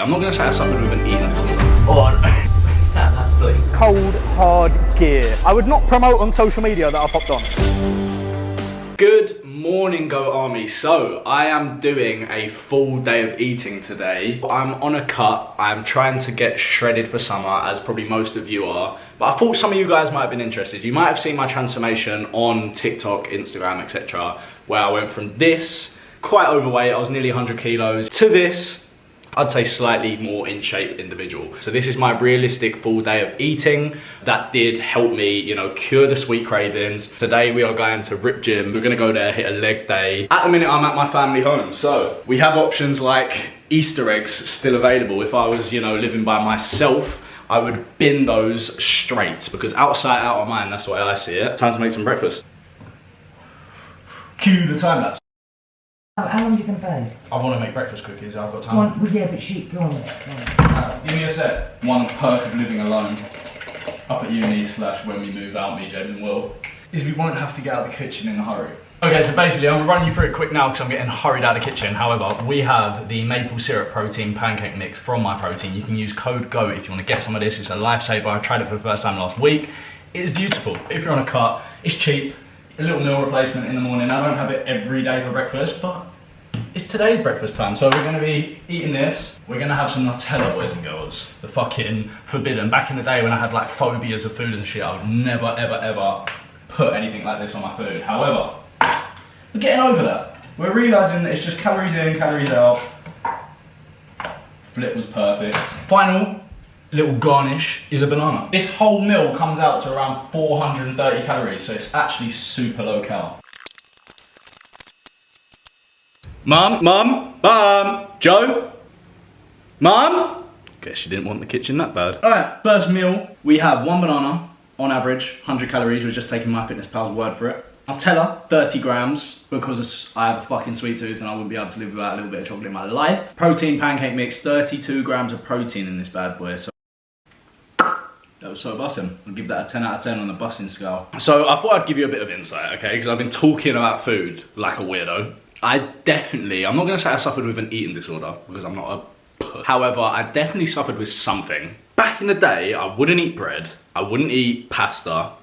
I'm not going to say I suffered with an eating disorder. Cold, hard gear. I would not promote on social media that I popped on. Good morning, Go Army. So, I am doing a full day of eating today. I'm on a cut. I'm trying to get shredded for summer, as probably most of you are. But I thought some of you guys might have been interested. You might have seen my transformation on TikTok, Instagram, etc. Where I went from this, quite overweight, I was nearly 100 kilos, to this, I'd say slightly more in shape individual. So this is my realistic full day of eating. That did help me, you know, cure the sweet cravings. Today we are going to Rip Gym. We're gonna go there, hit a leg day. At the minute I'm at my family home. So we have options like Easter eggs still available. If I was, you know, living by myself, I would bin those straight, because outside, out of mind, that's the way I see it. Time to make some breakfast. Cue the time lapse. How long are you going to bake? I want to make breakfast cookies, I've got time. Well, yeah, but shoot, go on with it. Give me a sec. One perk of living alone, up at uni / when we move out, me, Jade and Will, is we won't have to get out of the kitchen in a hurry. Okay, so basically I'm going to run you through it quick now because I'm getting hurried out of the kitchen. However, we have the maple syrup protein pancake mix from My Protein. You can use code GOAT if you want to get some of this. It's a lifesaver. I tried it for the first time last week. It is beautiful. If you're on a cut, it's cheap. A little meal replacement in the morning. I don't have it every day for breakfast, but it's today's breakfast time. So we're gonna be eating this. We're gonna have some Nutella, boys and girls. The fucking forbidden. Back in the day when I had like phobias of food and shit, I would never, ever, ever put anything like this on my food. However, we're getting over that. We're realizing that it's just calories in, calories out. Flip was perfect. Final little garnish is a banana. This whole meal comes out to around 430 calories, so it's actually super low cal. Mum, Joe? Mum? Guess she didn't want the kitchen that bad. Alright, first meal, we have one banana, on average, 100 calories, we're just taking MyFitnessPal's word for it. Nutella, 30 grams, because I have a fucking sweet tooth and I wouldn't be able to live without a little bit of chocolate in my life. Protein pancake mix, 32 grams of protein in this bad boy. So that was so bussing. I'll give that a 10 out of 10 on the bussing scale. So I thought I'd give you a bit of insight, okay? Because I've been talking about food like a weirdo. I'm not gonna say I suffered with an eating disorder, because I'm not a puss. However, I definitely suffered with something. Back in the day, I wouldn't eat bread. I wouldn't eat pasta.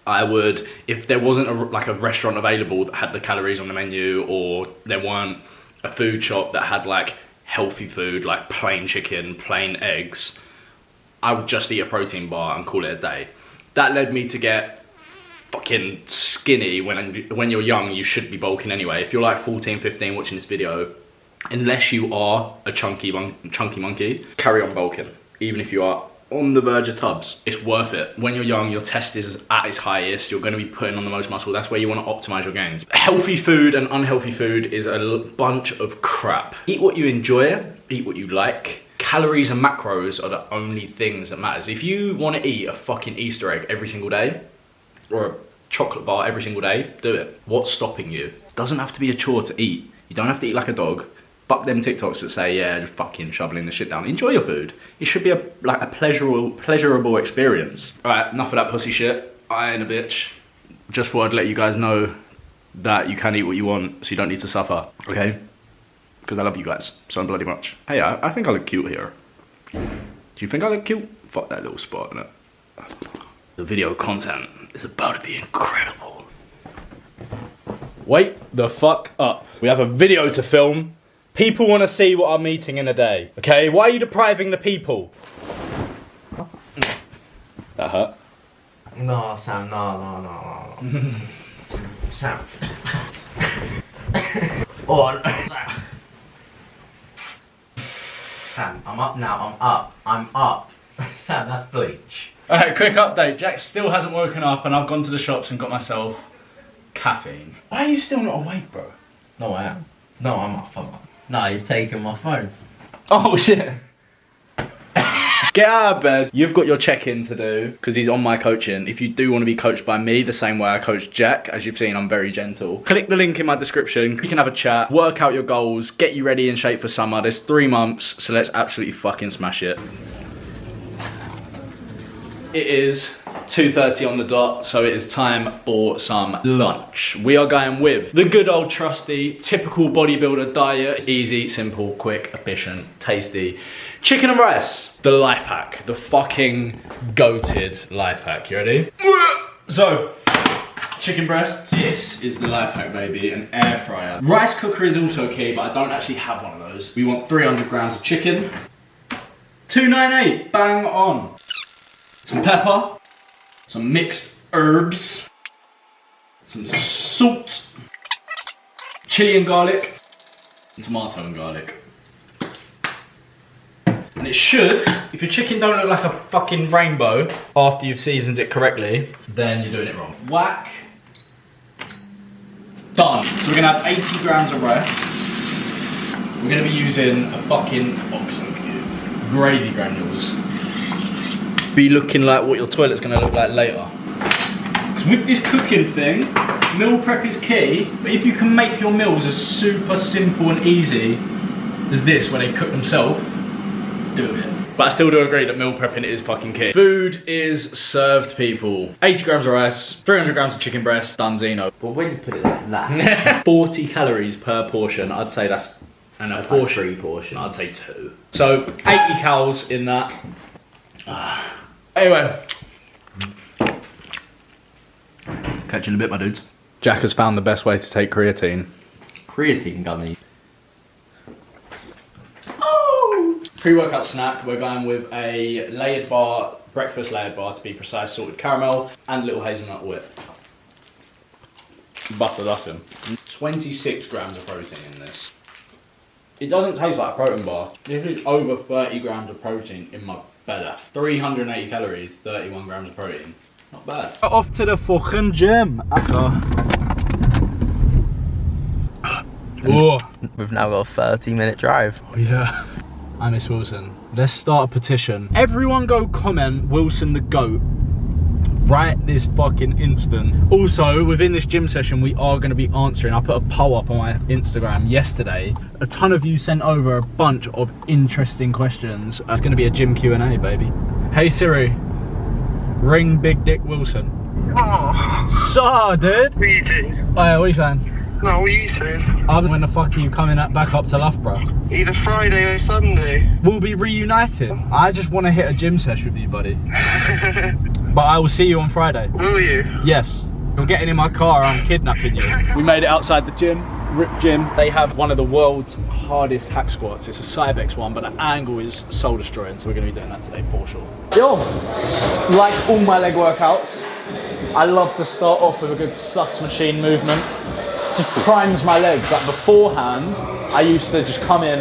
I would, if there wasn't a restaurant available that had the calories on the menu, or there weren't a food shop that had like healthy food, like plain chicken, plain eggs, I would just eat a protein bar and call it a day. That led me to get fucking skinny. When you're young, you should be bulking anyway. If you're like 14, 15 watching this video, unless you are a chunky monkey, carry on bulking. Even if you are on the verge of tubs, it's worth it. When you're young, your test is at its highest. You're going to be putting on the most muscle. That's where you want to optimize your gains. Healthy food and unhealthy food is a bunch of crap. Eat what you enjoy, eat what you like. Calories and macros are the only things that matters. If you want to eat a fucking Easter egg every single day, or a chocolate bar every single day, do it. What's stopping you? It doesn't have to be a chore to eat. You don't have to eat like a dog. Fuck them TikToks that say, yeah, just fucking shoveling the shit down. Enjoy your food. It should be a pleasurable experience. Alright, enough of that pussy shit. I ain't a bitch. Just thought I'd let you guys know that you can eat what you want, so you don't need to suffer, okay? Because I love you guys so bloody much. Hey, I think I look cute here. Do you think I look cute? Fuck that little spot in it. The video content is about to be incredible. Wait the fuck up. We have a video to film. People want to see what I'm eating in a day. Okay, why are you depriving the people? That hurt? No, Sam, no. Sam. On. Sam, I'm up now, I'm up. Sam, that's bleach. Alright, quick update. Jack still hasn't woken up and I've gone to the shops and got myself caffeine. Why are you still not awake, bro? No, I am. No, I'm up. No, you've taken my phone. Oh shit. Get out of bed. You've got your check-in to do, because he's on my coaching. If you do want to be coached by me the same way I coach Jack, as you've seen, I'm very gentle. Click the link in my description. You can have a chat, work out your goals, get you ready in shape for summer. There's 3 months, so let's absolutely fucking smash it. It is 2:30 on the dot, so it is time for some lunch. We are going with the good old trusty, typical bodybuilder diet. Easy, simple, quick, efficient, tasty. Chicken and rice. The life hack. The fucking goated life hack. You ready? So, chicken breasts. This is the life hack, baby. An air fryer. Rice cooker is also key, but I don't actually have one of those. We want 300 grams of chicken. 298. Bang on. Some pepper. Some mixed herbs, some salt, chili and garlic, and tomato and garlic. And it should, if your chicken don't look like a fucking rainbow after you've seasoned it correctly, then you're doing it wrong. Whack. Done. So we're gonna have 80 grams of rice. We're gonna be using a fucking oxo cube. Gravy granules. Be looking like what your toilet's gonna look like later. Because with this cooking thing, meal prep is key, but if you can make your meals as super simple and easy as this, where they cook themselves, do it. But I still do agree that meal prepping is fucking key. Food is served, people. 80 grams of rice, 300 grams of chicken breast, dunzino. But when you put it like that, 40 calories per portion, I'd say that's a portion. like 3 portions. I'd say 2. So 80 calories in that. Anyway, catch you in a bit, my dudes. Jack has found the best way to take creatine. Creatine gummy. Oh! Pre-workout snack, we're going with a layered bar, breakfast layered bar to be precise, salted caramel, and little hazelnut whip. Buttered up in. 26 grams of protein in this. It doesn't taste like a protein bar. This is over 30 grams of protein in my belly. 380 calories, 31 grams of protein. Not bad. Off to the fucking gym. Oh. We've now got a 30-minute drive. Oh, yeah. I miss Wilson. Let's start a petition. Everyone go comment Wilson the GOAT right this fucking instant. Also, within this gym session, we are going to be answering. I put a poll up on my Instagram yesterday. A ton of you sent over a bunch of interesting questions. It's going to be a gym Q&A, baby. Hey Siri, ring Big Dick Wilson. Oh, So, dude. what are you doing? Oh, yeah, what are you saying? No, what are you saying? When the fuck are you coming back up to Loughborough? Either Friday or Sunday. We'll be reunited. I just want to hit a gym session with you, buddy. But I will see you on Friday. Will you? Yes. You're getting in my car, I'm kidnapping you. We made it outside the gym, Rip Gym. They have one of the world's hardest hack squats. It's a Cybex one, but the angle is soul destroying, so we're going to be doing that today for sure. Yo, like all my leg workouts, I love to start off with a good sus machine movement. Just primes my legs. Like beforehand, I used to just come in,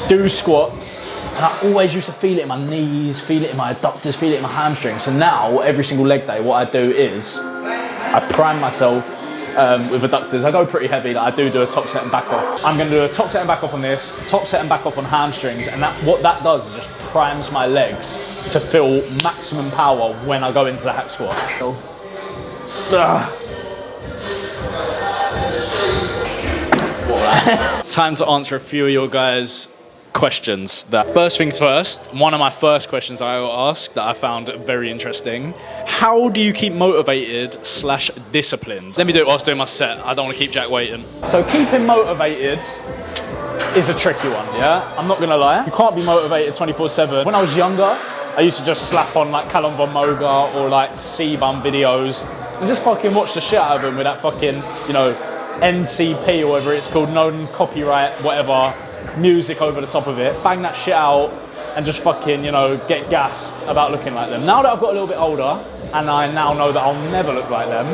do squats, and I always used to feel it in my knees, feel it in my adductors, feel it in my hamstrings. So now, every single leg day, what I do is I prime myself with adductors. I go pretty heavy. Like I do a top set and back off. I'm going to do a top set and back off on this, top set and back off on hamstrings, and what that does is just primes my legs to feel maximum power when I go into the hack squat. Time to answer a few of your guys' questions. First things first, one of my first questions I will ask that I found very interesting. How do you keep motivated / disciplined? Let me do it whilst doing my set. I don't want to keep Jack waiting. So keeping motivated is a tricky one, yeah? I'm not gonna lie. You can't be motivated 24/7. When I was younger, I used to just slap on like Callum Von Moga or like C-Bum videos and just fucking watch the shit out of them with that fucking, you know, NCP or whatever it's called, non-copyright, whatever, music over the top of it. Bang that shit out and just fucking, you know, get gassed about looking like them. Now that I've got a little bit older and I now know that I'll never look like them,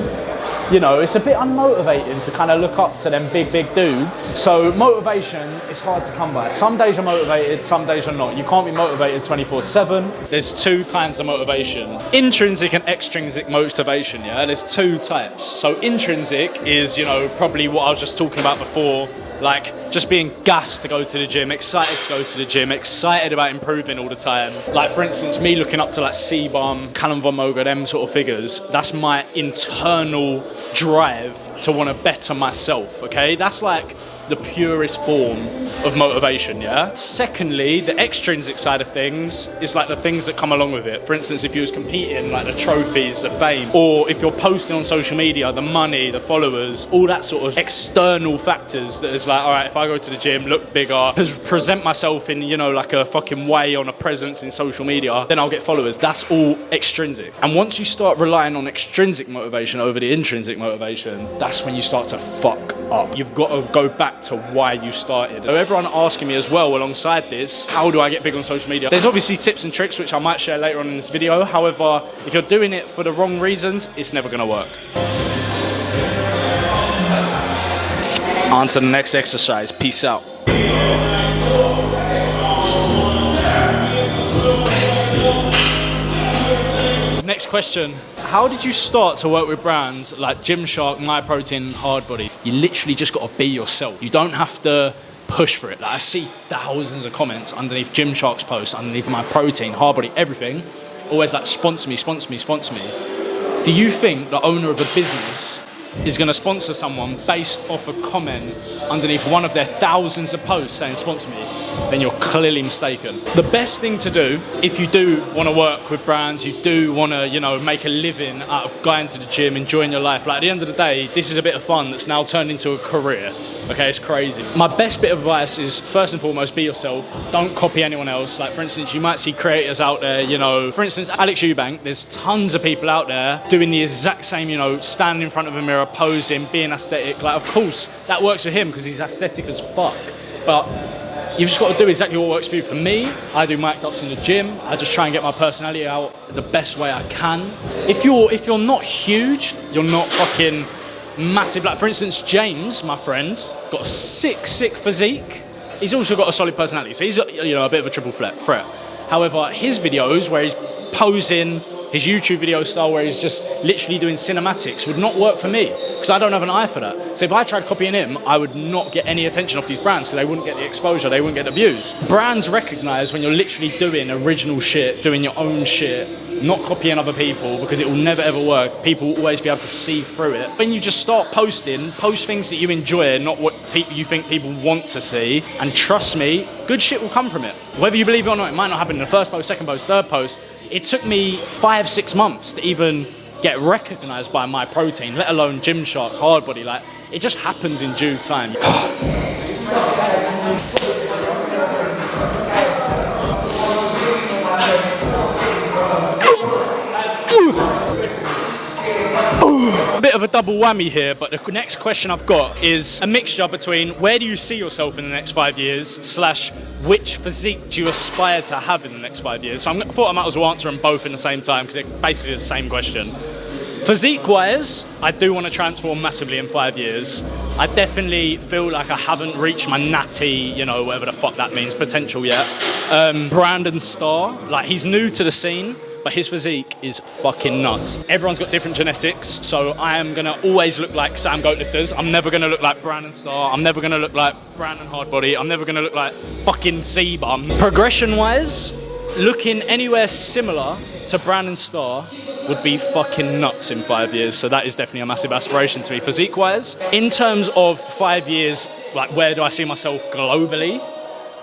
you know, it's a bit unmotivating to kind of look up to them big dudes. So motivation is hard to come by. Some days you're motivated, some days you're not. You can't be motivated 24/7. There's two kinds of motivation. Intrinsic and extrinsic motivation, yeah? There's two types. So intrinsic is, you know, probably what I was just talking about before, like just being gassed to go to the gym, excited to go to the gym, excited about improving all the time. Like for instance, me looking up to like C-Bum, Callum Von Moga, them sort of figures, that's my internal drive to want to better myself, okay? That's like the purest form of motivation, yeah? Secondly, the extrinsic side of things is like the things that come along with it. For instance, if you was competing, like the trophies, the fame, or if you're posting on social media, the money, the followers, all that sort of external factors that is like, all right, if I go to the gym, look bigger, present myself in, you know, like a fucking way on a presence in social media, then I'll get followers. That's all extrinsic. And once you start relying on extrinsic motivation over the intrinsic motivation, that's when you start to fuck up. You've got to go back to why you started. So everyone asking me as well alongside this, how do I get big on social media? There's obviously tips and tricks which I might share later on in this video. However, if you're doing it for the wrong reasons, it's never gonna work. On to the next exercise. Peace out. Next question. How did you start to work with brands like Gymshark, MyProtein, Hardbody? You literally just got to be yourself. You don't have to push for it. Like, I see thousands of comments underneath Gymshark's posts, underneath MyProtein, Hardbody, everything. Always like, sponsor me, sponsor me, sponsor me. Do you think the owner of a business is going to sponsor someone based off a comment underneath one of their thousands of posts saying sponsor me? Then you're clearly mistaken. The best thing to do, if you do want to work with brands, you do want to, you know, make a living out of going to the gym, enjoying your life. Like, at the end of the day, this is a bit of fun that's now turned into a career. Okay, it's crazy. My best bit of advice is, first and foremost, be yourself. Don't copy anyone else. Like, for instance, you might see creators out there, you know, for instance, Alex Eubank, there's tons of people out there doing the exact same, you know, standing in front of a mirror, posing, being aesthetic. Like, of course, that works for him because he's aesthetic as fuck. But you've just got to do exactly what works for you. For me, I do mic ups in the gym. I just try and get my personality out the best way I can. If you're not huge, you're not fucking massive. Like, for instance, James, my friend, got a sick physique. He's also got a solid personality, so he's you know, a bit of a triple threat. However, his videos where he's posing, his YouTube video style where he's just literally doing cinematics would not work for me because I don't have an eye for that. So if I tried copying him, I would not get any attention off these brands because they wouldn't get the exposure, they wouldn't get the views. Brands recognize when you're literally doing original shit, doing your own shit, not copying other people, because it will never ever work. People will always be able to see through it. When you just start posting, post things that you enjoy, not what you think people want to see, and trust me, good shit will come from it. Whether you believe it or not, it might not happen in the first post, second post, third post. It took me 5-6 months to even get recognized by MyProtein, let alone Gymshark, Hardbody. Like, it just happens in due time. A bit of a double whammy here, but the next question I've got is a mixture between where do you see yourself in the next 5 years / which physique do you aspire to have in the next 5 years? So I thought I might as well answer them both in the same time because they're basically the same question. Physique-wise, I do want to transform massively in 5 years. I definitely feel like I haven't reached my natty, you know, whatever the fuck that means, potential yet. Brandon Starr, like, he's new to the scene, but his physique is fucking nuts. Everyone's got different genetics, so I am gonna always look like Sam Goatlifters. I'm never gonna look like Brandon Starr. I'm never gonna look like Brandon Hardbody. I'm never gonna look like fucking C-Bum. Progression-wise, looking anywhere similar to Brandon Starr would be fucking nuts in 5 years, so that is definitely a massive aspiration to me physique-wise. In terms of 5 years, like, where do I see myself globally?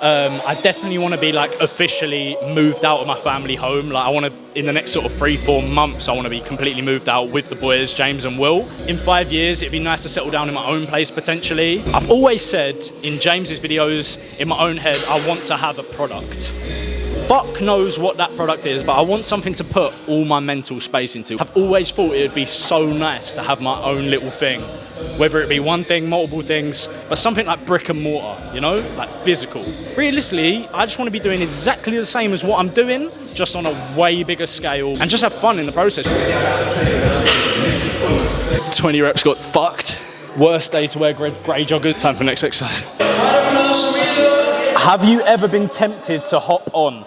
I definitely want to be, like, officially moved out of my family home. Like, I want to, in the next sort of 3-4 months, I want to be completely moved out with the boys, James and Will. In 5 years, it'd be nice to settle down in my own place, potentially. I've always said in James's videos, in my own head, I want to have a product. Fuck knows what that product is, but I want something to put all my mental space into. I've always thought it would be so nice to have my own little thing, whether it be one thing, multiple things, but something like brick and mortar, you know, like physical. Realistically, I just want to be doing exactly the same as what I'm doing, just on a way bigger scale, and just have fun in the process. 20 reps got fucked. Worst day to wear grey joggers. Time for the next exercise. Have you ever been tempted to hop on?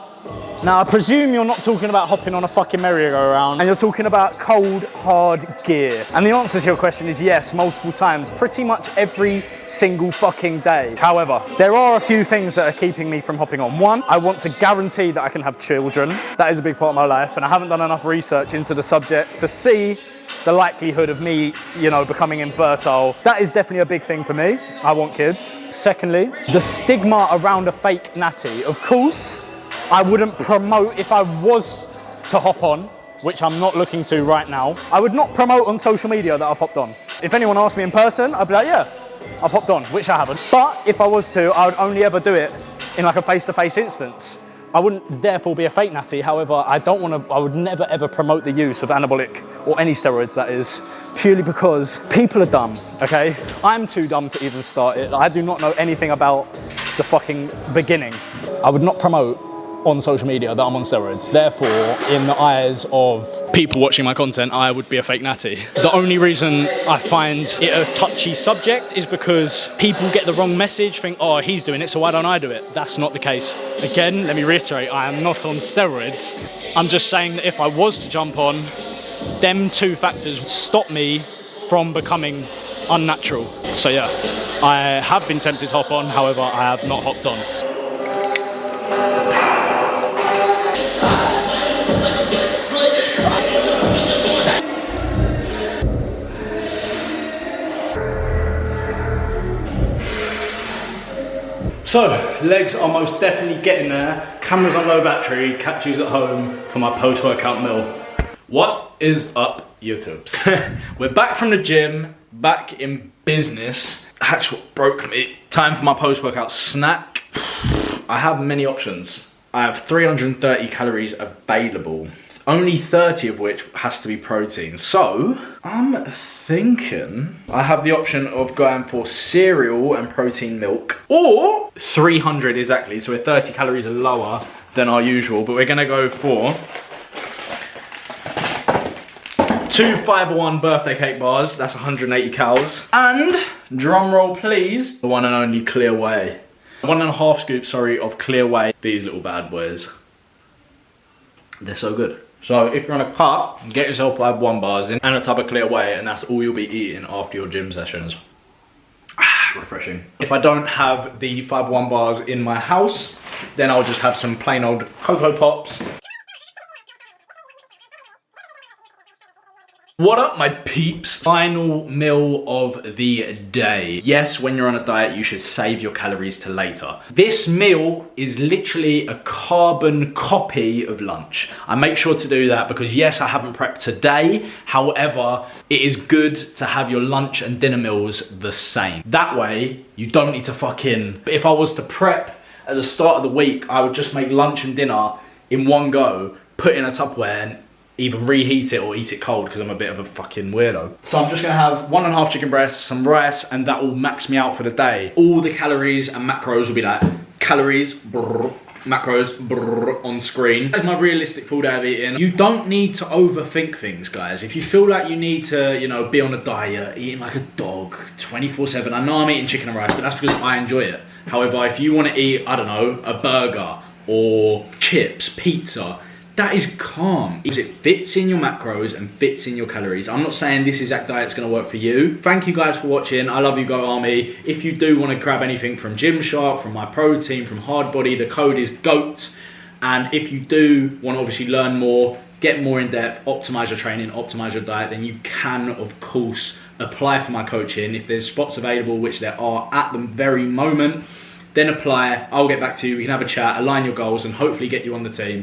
Now, I presume you're not talking about hopping on a fucking merry-go-round, and you're talking about cold, hard gear. And the answer to your question is yes, multiple times, pretty much every single fucking day. However, there are a few things that are keeping me from hopping on. One, I want to guarantee that I can have children. That is a big part of my life, and I haven't done enough research into the subject to see the likelihood of me, you know, becoming infertile. That is definitely a big thing for me. I want kids. Secondly, the stigma around a fake natty. Of course, I wouldn't promote if I was to hop on, which I'm not looking to right now. I would not promote on social media that I've hopped on. If anyone asked me in person, I'd be like, yeah, I've hopped on, which I haven't. But if I was to, I would only ever do it in like a face-to-face instance. I wouldn't therefore be a fake natty. However, I would never ever promote the use of anabolic or any steroids, that is, purely because people are dumb, okay? I'm too dumb to even start it. I do not know anything about the fucking beginning. I would not promote on social media that I'm on steroids. Therefore, in the eyes of people watching my content, I would be a fake natty. The only reason I find it a touchy subject is because people get the wrong message, think, oh, he's doing it, so why don't I do it? That's not the case. Again, let me reiterate, I am not on steroids. I'm just saying that if I was to jump on, them two factors stop me from becoming unnatural. So yeah, I have been tempted to hop on, however, I have not hopped on. So, legs are most definitely getting there. Camera's on low battery, catch yous at home for my post-workout meal. What is up, YouTubes? We're back from the gym, back in business. That's what broke me. Time for my post-workout snack. I have many options. I have 330 calories available, only 30 of which has to be protein. So, I'm thinking I have the option of going for cereal and protein milk, or 300 exactly, so we're 30 calories lower than our usual, but we're gonna go for 2 Fiber One birthday cake bars, that's 180 calories, and, drum roll please, the one and only Clear Whey. 1.5 scoops, sorry, of Clear Whey. These little bad boys. They're so good. So if you're on a cut, get yourself 5 1 bars in and a tub of Clear Whey, and that's all you'll be eating after your gym sessions. Refreshing. If I don't have the 5 1 bars in my house, then I'll just have some plain old Cocoa Pops. What up, my peeps? Final meal of the day. Yes, when you're on a diet, you should save your calories to later. This meal is literally a carbon copy of lunch. I make sure to do that because yes, I haven't prepped today. However, it is good to have your lunch and dinner meals the same. That way, you don't need to fucking... If I was to prep at the start of the week, I would just make lunch and dinner in one go, put it in a Tupperware, and either reheat it or eat it cold because I'm a bit of a fucking weirdo. So I'm just gonna have 1.5 chicken breasts, some rice, and that will max me out for the day. All the calories and macros will be like calories, brrr, macros, brrr, on screen. That's my realistic full day of eating. You don't need to overthink things, guys. If you feel like you need to, you know, be on a diet, eating like a dog, 24/7. I know I'm eating chicken and rice, but that's because I enjoy it. However, if you want to eat, I don't know, a burger or chips, pizza, that is calm. It fits in your macros and fits in your calories. I'm not saying this exact diet's gonna work for you. Thank you guys for watching. I love you, Go Army. If you do wanna grab anything from Gymshark, from My Protein, from Hard Body, the code is GOAT. And if you do wanna obviously learn more, get more in depth, optimize your training, optimize your diet, then you can, of course, apply for my coaching. If there's spots available, which there are at the very moment, then apply. I'll get back to you. We can have a chat, align your goals, and hopefully get you on the team.